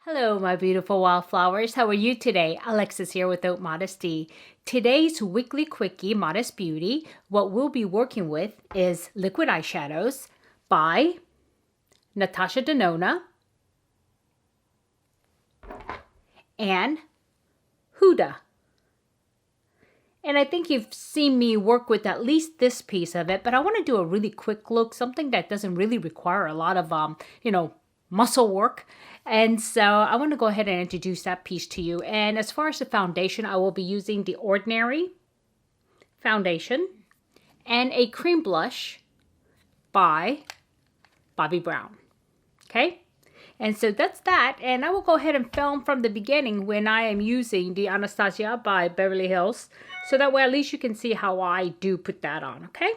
Hello, my beautiful wildflowers. How are you today? Alexis here with Modesty. Today's weekly quickie, Modest Beauty, what we'll be working with is liquid eyeshadows by Natasha Denona and Huda. And I think you've seen me work with at least this piece of it, but I want to do a really quick look, something that doesn't really require a lot of, muscle work. And so I want to go ahead and introduce that piece to you. And as far as the foundation, I will be using the Ordinary foundation and a cream blush by Bobbi Brown. Okay? And so that's that. And I will go ahead and film from the beginning when I am using the Anastasia by Beverly Hills. So that way at least you can see how I do put that on. Okay?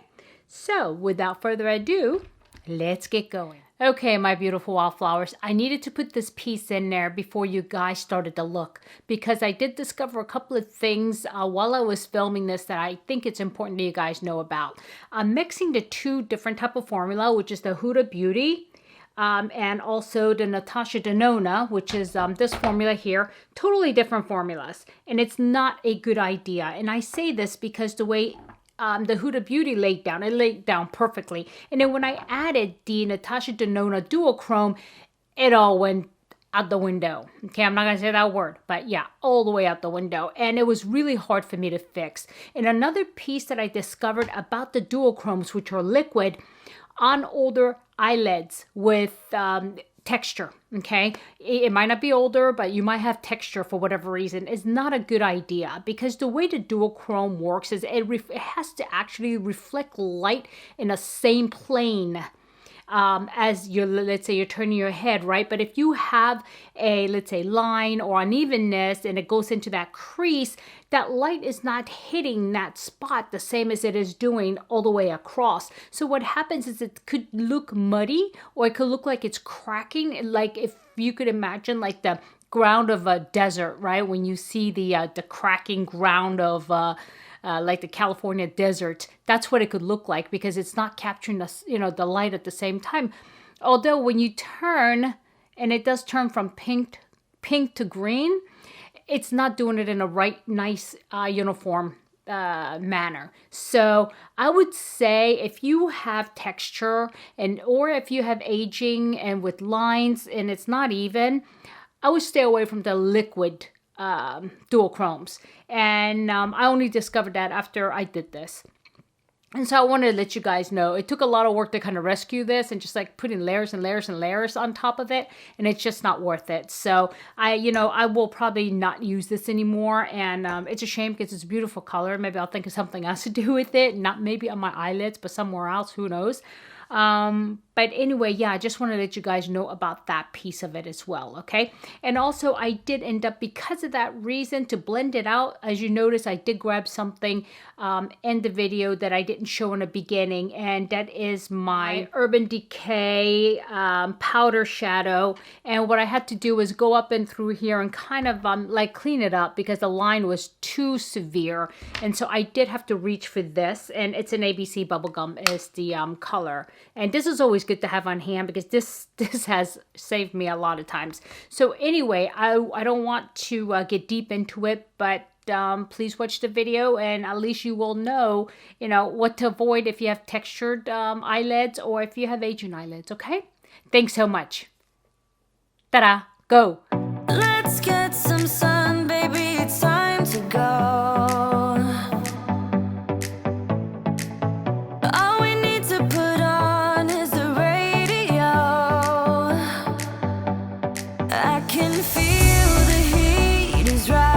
So without further ado, let's get going. Okay, my beautiful wildflowers, I needed to put this piece in there before you guys started to look because I did discover a couple of things while I was filming this that I think it's important that you guys know about. I'm mixing the two different type of formula, which is the Huda Beauty and also the Natasha Denona, which is this formula here. Totally different formulas, and it's not a good idea. And I say this because the way the Huda Beauty laid down perfectly. And then when I added the Natasha Denona Duochrome, it all went out the window. Okay, I'm not going to say that word, but yeah, all the way out the window. And it was really hard for me to fix. And another piece that I discovered about the Duochromes, which are liquid, on older eyelids with texture, okay? It might not be older, but you might have texture for whatever reason. It's not a good idea because the way the duochrome works is it has to actually reflect light in the same plane as let's say you're turning your head, right? But if you have a, let's say, line or unevenness and it goes into that crease, that light is not hitting that spot the same as it is doing all the way across. So what happens is it could look muddy or it could look like it's cracking, like if you could imagine like the ground of a desert, right? When you see the cracking ground of like the California desert, that's what it could look like because it's not capturing the light at the same time. Although when you turn, and it does turn from pink to green, it's not doing it in a nice uniform manner. So I would say if you have texture or if you have aging and with lines and it's not even, I would stay away from the liquid duochromes. And I only discovered that after I did this. And so I wanted to let you guys know it took a lot of work to kind of rescue this and just like putting layers and layers and layers on top of it. And it's just not worth it. So I will probably not use this anymore. And it's a shame because it's a beautiful color. Maybe I'll think of something else to do with it. Not maybe on my eyelids, but somewhere else. Who knows? But anyway, yeah, I just want to let you guys know about that piece of it as well, okay? And also, I did end up, because of that reason, to blend it out. As you notice, I did grab something in the video that I didn't show in the beginning, and that is my Urban Decay powder shadow. And what I had to do was go up and through here and kind of like clean it up because the line was too severe. And so I did have to reach for this, and it's an ABC Bubblegum is the color. And this is always good to have on hand because this has saved me a lot of times. So anyway, I don't want to get deep into it, but please watch the video and at least you will know, what to avoid if you have textured eyelids or if you have aging eyelids, okay? Thanks so much. Ta-da, go. Let's get some sun, baby, it's time to go. Feel the heat is rising.